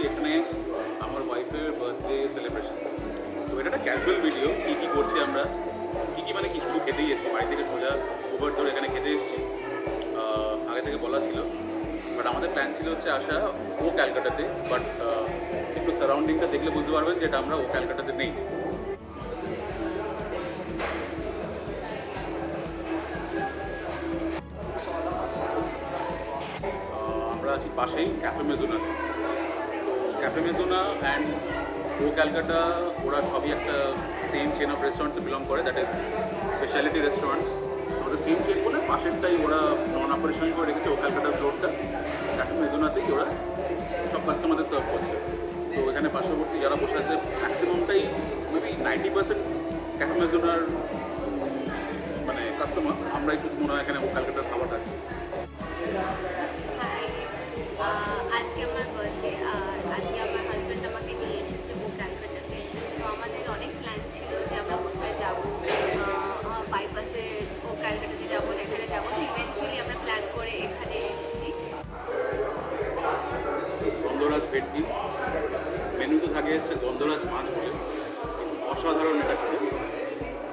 এখানে আমার ওয়াইফের বার্থডে সেলিব্রেশন। তো এটা একটা ক্যাজুয়াল ভিডিও, কী করছি আমরা, কী মানে কি শুধু খেতেই এসেছি, বাড়ি থেকে সোজা উবার ধরে এখানে খেতে এসেছি। আগে থেকে বলা ছিল, বাট আমাদের প্ল্যান ছিল হচ্ছে আসা ও ক্যালকাটাতে, বাট একটু সারাউন্ডিংটা দেখলে বুঝতে পারবেন যেটা আমরা ও ক্যালকাটাতে নেই। আমরা আছি পাশেই ক্যাফে মেজোনাতে। তো ক্যাফে মেজোনা অ্যান্ড ও ক্যালকাটা ওরা সবই একটা সেম চেন অফ রেস্টুরেন্টসে বিলং করে, দ্যাট ইজ স্পেশালিটি রেস্টুরেন্টস। আমাদের সেম চেন বলে পাশেরটাই ওরা নন অপারেশনাল করে রেখেছে ও ক্যালকাটা ফ্লোরটা। ক্যাফে মেজোনাতেই ওরা সব কাস্টমারদের সার্ভ করছে। তো এখানে পার্শ্ববর্তী যারা বসে আছে ম্যাক্সিমামটাই মেবি 90% ক্যাফে মেজোনার মানে কাস্টমার। আমরাই শুধু মনে হয় এখানে ও ক্যালকাটার খাবার থাকি। আজকে আমার বার্থডে, আর আজকে আমার হাজব্যান্ড আমাকে নিয়ে এসেছে ও ক্যালকাটাতে। তো আমাদের অনেক প্ল্যান ছিল যে আমরা কোথায় যাবো, বাইপাসে ও ক্যালকাটাতে যাবো, এখানে যাবো। তো ইভেন্চুয়ালি আমরা প্ল্যান করে এখানে এসেছি। গন্ধরাজ ভেটকি মেনুতে থাকে হচ্ছে গন্ধরাজ মাছ বলে, অসাধারণ এটা খেতে।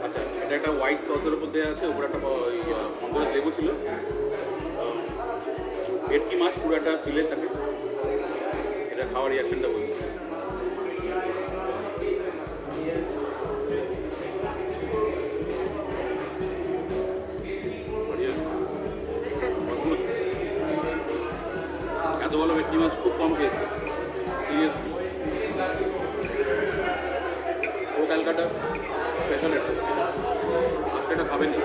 আচ্ছা, এটা একটা হোয়াইট সসের উপর দেওয়া আছে, উপরে একটা গন্ধরাজ লেবু ছিল। ভেটকি মাছ পুরো একটা ফিলে থাকে, এটা খাওয়ার রিয়াকশনটা বলছি। এত ভালো ভেটকি মাছ খুব কম খেয়েছে, সিরিয়াসলি। ও ক্যালকাটা স্পেশাল এটা, আজকে এটা খাবেনি।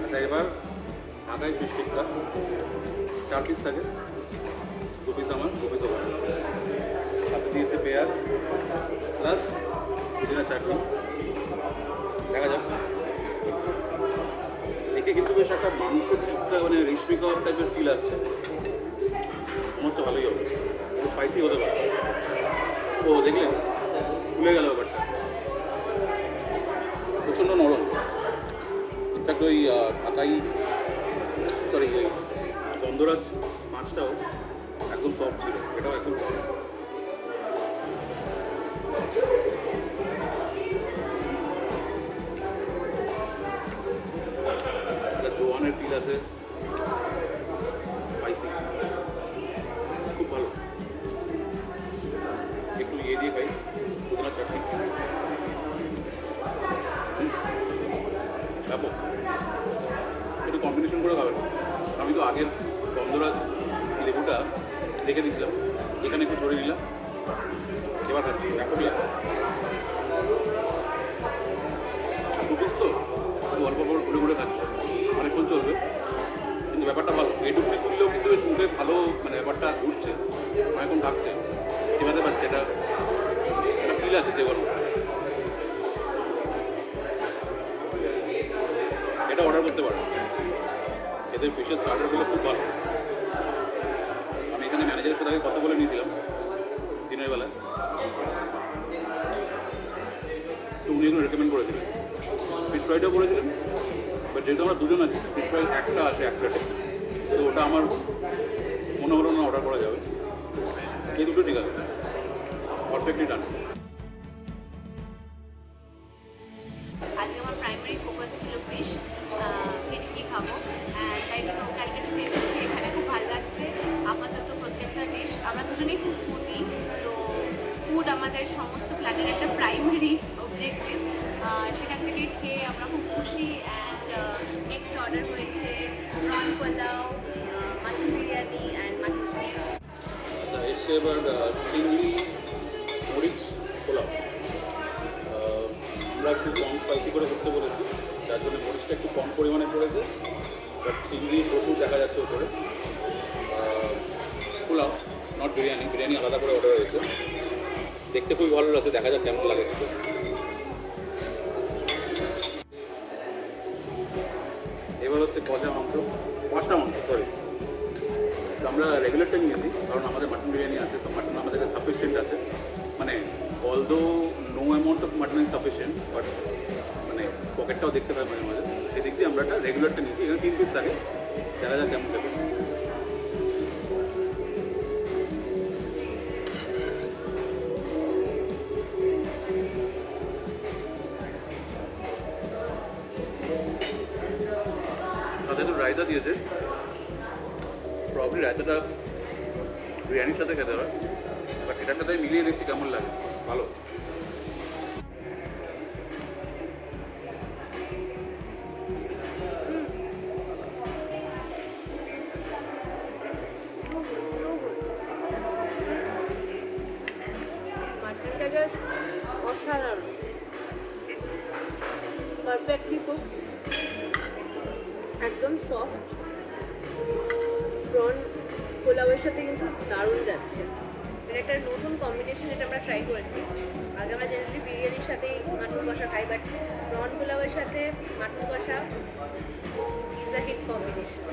আচ্ছা, এবার ঢাকায় ফিশ টিক্কা 4 পিস থাকে, 2 পিস আমার, 2 পিস ওভার। সাথে দিয়েছে পেঁয়াজ প্লাস পুদিনা চাটনি। দেখা যাক, দেখে কিন্তু বেশ একটা মাংস টিক্কা মানে রেশমি কাবাব টাইপের ফিল আসছে। মনে হচ্ছে ভালোই হবে, একটু স্পাইসি হতে পারে। ও দেখলেন, ভুলে গেল ব্যাপারটা, প্রচণ্ড নরম। ইনফ্যাক্ট ওই ঢাকাই সরি ওই গন্ধরাজ মাছটাও একদম সফট ছিল, এটাও একদম সফট। একটা জোয়ানের ফিল আছে, স্পাইসি, খুব ভালো। একটু ইয়ে দিয়ে খাই, পুদিনা চাটনি, ব্যাপক। একটু কম্বিনেশন করে খাবেন। আমি তো আগের গন্ধরাজ লেবুটা রেখে দিয়েছিলাম, এখানে একটু ছড়িয়ে দিলাম, এবার খাচ্ছি, ব্যাপক লাগছে। 2 পিস তো শুধু অল্প অল্প ঘুরে ঘুরে খাচ্ছে, অনেকক্ষণ চলবে, কিন্তু ব্যাপারটা ভালো। এইটুকুনি তুললেও কিন্তু বেশ মুখে ভালো মানে ব্যাপারটা ঘুরছে, অনেকক্ষণ থাকছে, চেপাতে পারছে, এটা একটা ফিল আছে সেবার। এটা অর্ডার করতে পারেন, এদের ফিশের স্টার্টারগুলো খুব ভালো। আমি এখানে ম্যানেজারের সাথে কথা বলে নিয়েছিলাম দিনের বেলায়, তো উনি এগুলো রেকমেন্ড করেছিলেন। ফিশ ফ্রাইটাও করেছিলেন, বাট যেহেতু আমরা দুজন আছি, ফিশ ফ্রাই একটা আসে এক প্লেটে, তো ওটা আমার মনে হলো না অর্ডার করা যাবে। এই দুটো ঠিক আছে, পারফেক্টলি ডান। আজকে আমার প্রাইমারি ফোকাস ছিল ফিশ, ভেটকি খাবো, তাই জন্য ক্যালকাটাতে এসেছি। এখানে খুব ভালো লাগছে। আপাতত প্রত্যেকটা ডিশ, আমরা দুজনেই খুব ফুডি, তো ফুড আমাদের সমস্ত প্ল্যানের একটা প্রাইমারি অবজেক্টিভ। সেখান থেকে খেয়ে আমরা খুব খুশি। অ্যান্ড নেক্সট অর্ডার হয়েছে prawn pulao, mutton biryani and mutton কষা। আচ্ছা, এসছে এবার চিংড়ি মরিচ পোলাও। আমরা একটু কম স্পাইসি করে করতে বলেছি, যার জন্য মরিচটা একটু কম পরিমাণে পড়েছে, বাট চিংড়ি প্রচুর দেখা যাচ্ছে ওপরে। পোলাও, নট বিরিয়ানি, বিরিয়ানি আলাদা করে অর্ডার হয়েছে। দেখতে খুবই ভালো লাগছে, দেখা যাক কেমন লাগে। এবার হচ্ছে কষা মাংস, পাঁচটা মাংস সরি। তো আমরা রেগুলারটা নিয়েছি কারণ আমাদের মাটন বিরিয়ানি আছে, তো মাটন আমাদের সাফিসিয়েন্ট আছে। মানে although no amount of mutton is sufficient, but মানে পকেটটাও দেখতে পাই মাঝে মাঝে, সেই দিক দিয়ে আমরা একটা রেগুলারটা নিচ্ছি। এখানে 3 পিস থাকে, দেখা যাক কেমন থাকে। সাথে একটু রায়তা দিয়েছে, প্রবলি রায়তাটা বিরিয়ানির সাথে খেতে হয়, বাট এটার সাথে মিলিয়ে দেখছি কেমন লাগে, ভালো। মাটনটা জাস্ট অসাধারণ, পারফেক্টলি কুক, একদম সফট। প্রন পোলাওয়ের সাথে কিন্তু দারুণ যাচ্ছে। এটা একটা নতুন কম্বিনেশন, যেটা আমরা ট্রাই করেছি। আগে আমরা জেনারেলি বিরিয়ানির সাথেই মাটন কষা খাই, বাট প্রন পোলাওয়ের সাথে মাটন কষা ইজ আ হিট কম্বিনেশন।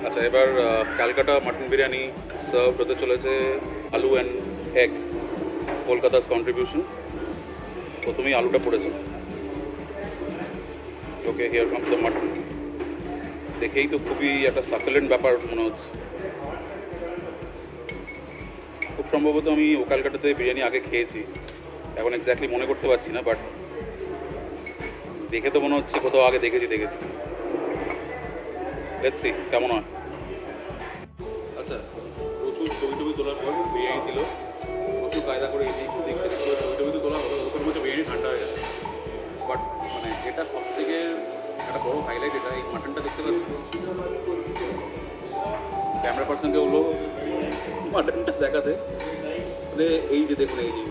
আচ্ছা, এবার ক্যালকাটা মাটন বিরিয়ানি সার্ভ হতে চলেছে আলু অ্যান্ড এগ, কলকাতাস কন্ট্রিবিউশন। প্রথমেই আলুটা পড়েছে। ওকে, হিয়ার কামস দ্য মাটন। দেখেই তো খুবই একটা সাকুলেন্ট ব্যাপার মনে হচ্ছে। খুব সম্ভবত আমি ও ক্যালকাটাতে বিরিয়ানি আগে খেয়েছি, এখন এক্স্যাক্টলি মনে করতে পারছি না, বাট দেখে তো মনে হচ্ছে কোথাও আগে দেখেছি। লেটস সি কেমন হয়। আচ্ছা, প্রচুর ছবি টবি তোলার পর বিরিয়ানি দিল, প্রচুর কায়দা করে এদিক ওদিক ছবি টবি তো তোলা হলো, ওখানে মধ্যে বিরিয়ানি ঠান্ডা হয়ে যাবে। বাট মানে এটা সব থেকে একটা বড় হাইলাইট, এটা এই মাটনটা দেখতে পাচ্ছি। ক্যামেরা পার্সনকে হলো মাটনটা দেখাতে, মানে এই যে দেখুন, এই যে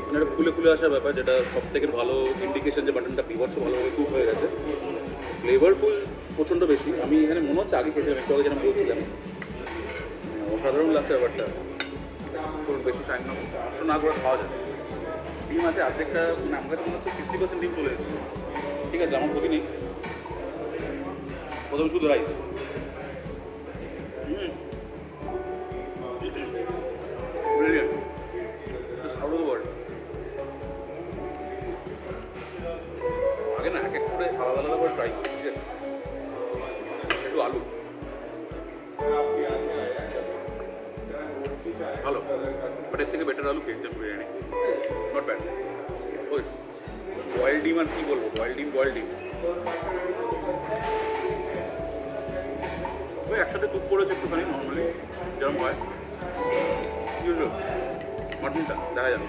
মানে একটা ফুলে ফুলে আসার ব্যাপার, যেটা সব থেকে ভালো ইন্ডিকেশন যে মাটনটা বিভৎস ভালোভাবে কুক হয়ে গেছে। ফ্লেভারফুল প্রচণ্ড বেশি। আমি এখানে মনে হচ্ছে আগে খেয়েছিলাম, একটু আগে যেন বলছিলাম, অসাধারণ লাগছে ব্যাপারটা। চলুন বেশি টাইম নষ্ট না করে খাওয়া যায়। ডিম আছে অর্ধেকটা, মানে আমার কাছে মনে হচ্ছে 60% ডিম চলে এসেছে। ঠিক আছে, আমার ক্ষতি নেই। প্রথমে শুধু rice. Brilliant, just out of the world. আগে না এক এক করে আলাদা আলাদা করে ট্রাই করি, ঠিক আছে। একটু আলু ভালো, বাট এর থেকে বেটার আলু খেয়েছি আমি বিরিয়ানি, নট ব্যাড। ওই বয়েল ডিম আর কী বলবো, বয়েল ডিম ওই একসাথে কুক করেছে একটুখানি, নর্মালি যেরকম হয় ইউজুয়াল মাটনটা দেখা যাবে।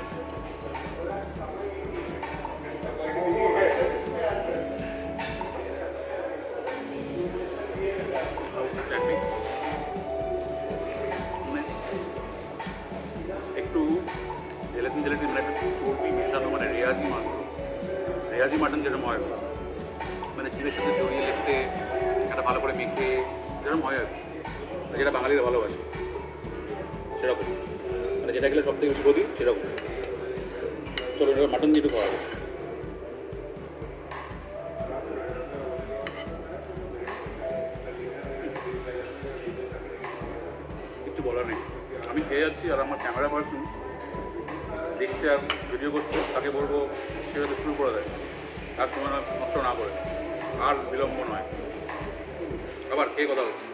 একটু জেলাটিন মানে একটা চর্বি মেশানো, মানে রেয়াজি মাটন যেরকম হয়, মানে চিনের সাথে জড়িয়ে লেপতে একটা ভালো করে মেখে যেরকম হয় আর কি, যেটা বাঙালিরা ভালোবাসে সেরকম, মানে যেটা গেলে সব থেকে বেশি বলি সেরকম। চলো এটা মাটন দিয়ে একটু খাওয়া হবে। কিছু বলার নেই, আমি খেয়ে যাচ্ছি আর আমার ক্যামেরা পার্সন দেখছে আর ভিডিও করছে, তাকে বলবো সেভাবে শুরু করে দেয়, আর সময় নষ্ট না করে, আর বিলম্ব নয়। আবার কে কথা হচ্ছে।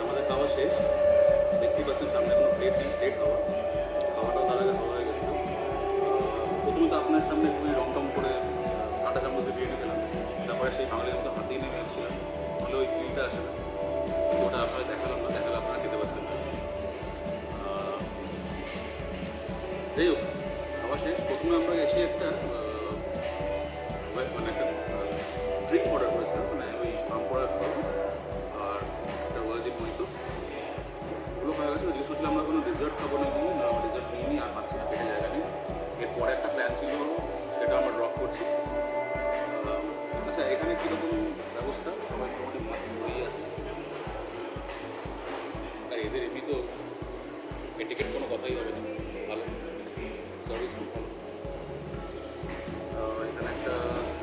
আমাদের খাওয়া শেষ, দেখতেই পাচ্ছেন সামনে কোনো প্লেট নেই, প্লেট খাওয়াটাও তার আগে খাওয়া হয়ে গেছিলো। প্রথমত আপনার সামনে খুবই রংটং করে কাঁটা চামচে বিরিয়ানি খেলাম, তারপরে সেই বাঙালির মতো হাতেই নেমে এসেছিলাম, তাহলে ওই ফিলটা আসে না। ওটা আপনারা দেখালাম না, দেখালে আপনারা খেতে পারতেন না। যাই হোক, খাওয়া শেষ। প্রথমে আমরা এসে একটা মানে একটা ড্রিঙ্ক অর্ডার করেছিলাম, মানে ওই আম পড়া সব আর একটা ওয়াজিব মহিতো, ওগুলো খাওয়া গেছে। জিজ্ঞেস করছিলাম আমরা কোনো ডেজার্ট খাবো নাকি, না ডেজার্ট নিয়ে আর পাচ্ছি না, পেটে জায়গা নেই। এরপরে একটা প্ল্যান ছিল, সেটা আমরা ড্রপ করছি। আচ্ছা, এখানে কীরকম ব্যবস্থা? সবাই মোটামুটি মাস্ক পরেই আছে, আর এদের এমনি তো কথাই হবে না, ভালো সার্ভিস খুব ভালো। এখানে একটা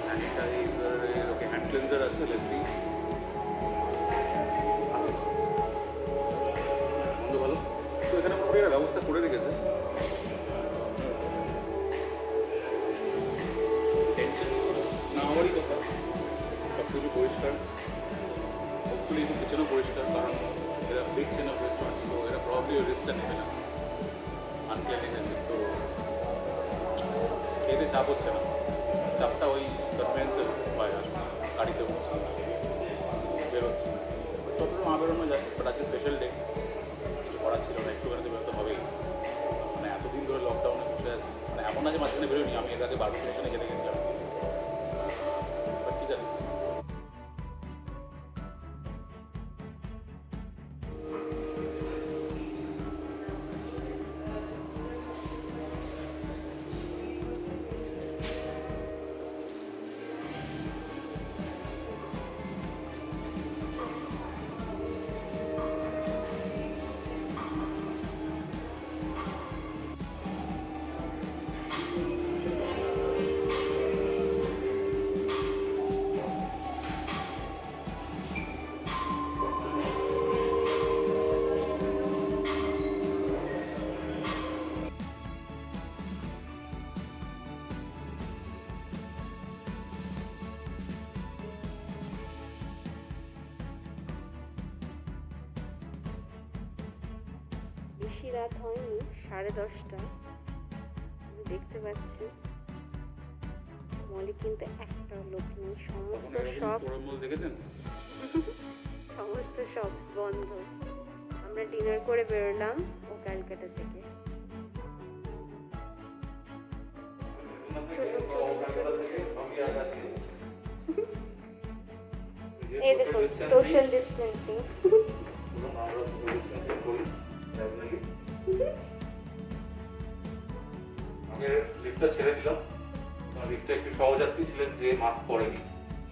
স্যানিটাইজারের ওকে হ্যান্ড ক্লেন্সার আছে, লেটসি আছে বন্ধ ভালো। তো এখানে মোটামুটি একটা ব্যবস্থা করে রেখেছে, টেনশন না হওয়ারই কথা। সব কিছু পরিষ্কার, হোপফুলি একটু পিছনেও পরিষ্কার, কারণ এরা বিগ চেন অফ রেস্টুরেন্টস, তো এরা প্রবলি ওই রিস্কটা নেবে না আনক্লিনলিনেসের। তো খেতে চাপ হচ্ছে না, চাপটা ওই কনভেন্সের হয় আসলে গাড়িতে বসছি বেরোচ্ছি, যতটা মা বেরোনো যায়। বাট আজকে স্পেশাল ডে, কিছু করার ছিল না, একটুখানি তো বেরোতে হবেই। মানে এতদিন ধরে লকডাউনে বসে আছি, মানে এমন না যে মাঝখানে বেরোয়নি, আমি এর আগে বারো স্টেশনে খেতে গেছিলাম। বাট ঠিক আছে। বেশি রাত হয়নি, 10:30। আমি দেখতে পাচ্ছি মলে কিন্তু একটা লোক নেই, সমস্ত শপ দেখেছেন? সমস্ত শপ বন্ধ। আমরা ডিনার করে বেরোলাম ও ক্যালকাটা থেকে। এই দেখুন সোশ্যাল ডিস্টেন্সিং। আমি লিফটটা ছেড়ে দিলাম, কারণ লিফটে একটু সহযাত্রী ছিলেন যে মাস্ক পরেনি,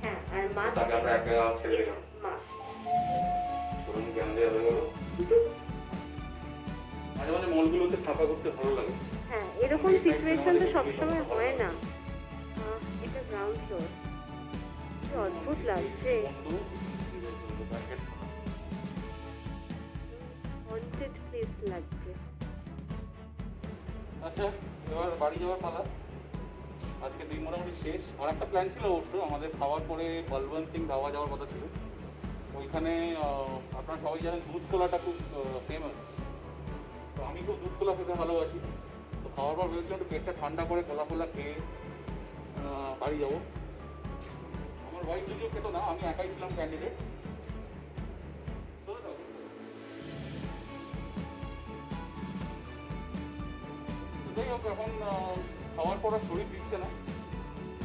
হ্যাঁ, আর মাস্ক তাকে আমরা একা ছেড়ে দিলাম। মাস্ট। ধরুন জ্ঞান দেওয়া হয়ে গেল। মাঝে মাঝে মলগুলোতে ফাঁকা করতে ভালো লাগে। হ্যাঁ, এরকম সিচুয়েশন তো সবসময় হয় না। এটা গ্রাউন্ড ফ্লোর, কি অদ্ভুত লাগছে, হন্টেড প্লেস লাগছে। আচ্ছা, এবার বাড়ি যাওয়ার পালা। আজকে দিন মোটামুটি শেষ। আর একটা প্ল্যান ছিল অবশ্য, আমাদের খাওয়ার পরে বলবন্ত সিং ধাবা যাওয়ার কথা ছিল। ওইখানে আপনারা সবাই জানেন দুধ কোলাটা খুব ফেমাস, তো আমি খুব দুধ কোলা খেতে ভালোবাসি। তো খাওয়ার পর ভেবেছিলাম একটু পেটটা ঠান্ডা করে কোলা কোলা খেয়ে বাড়ি যাবো। আমার ওয়াইফ যদিও খেতো না, আমি একাই ছিলাম ক্যান্ডিডেট। যাই হোক, এখন খাওয়ার পর আর শরীর দিচ্ছে না,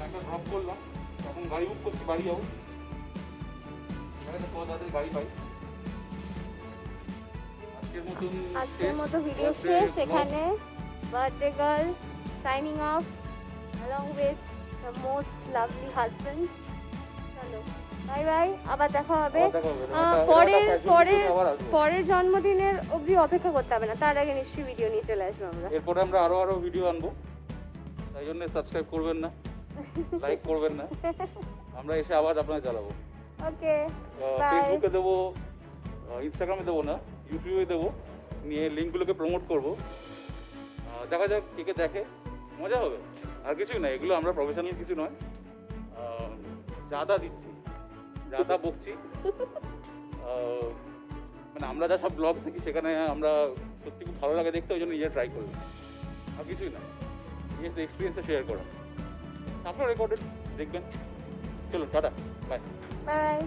একটা ড্রপ করলাম, এখন গাড়ি বুক করছি, বাড়ি যাবো। তাড়াতাড়ি গাড়ি পাই। আজকের মতো ভিডিও শেষ এখানে। Birthday girl signing off along with the most lovely husband. চলো বাই বাই, আবার দেখা হবে। পরের জন্মদিনের অবধি অপেক্ষা করতে হবে না, তার আগে নিশ্চয়ই ভিডিও নিয়ে চলে আসবো আমরা। এরপরে আমরা আরো ভিডিও আনবো, তাই জন্য সাবস্ক্রাইব করবেন না, লাইক করবেন না। আমরা এসে আবার আপনাকে জ্বালাবো। ওকে, ফেসবুকে দেবো, ইনস্টাগ্রামে দেবো না, ইউটিউবে দেবো, নিয়ে লিঙ্কগুলোকে প্রমোট করবো। দেখা যাক কে কে দেখে, মজা হবে। আর কিছুই না, এগুলো আমরা প্রফেশনাল কিছু নয়, যাদা দিচ্ছি, যাদা বকছি। মানে আমরা যা সব ব্লগ দেখি সেখানে আমরা সত্যি খুব ভালো লাগে দেখতে, ওই জন্য নিজে ট্রাই করি। আর কিছুই না, নিজের এক্সপিরিয়েন্সটা শেয়ার করা, তারপর রেকর্ডেড দেখবেন। চলো টাটা, বাই বাই।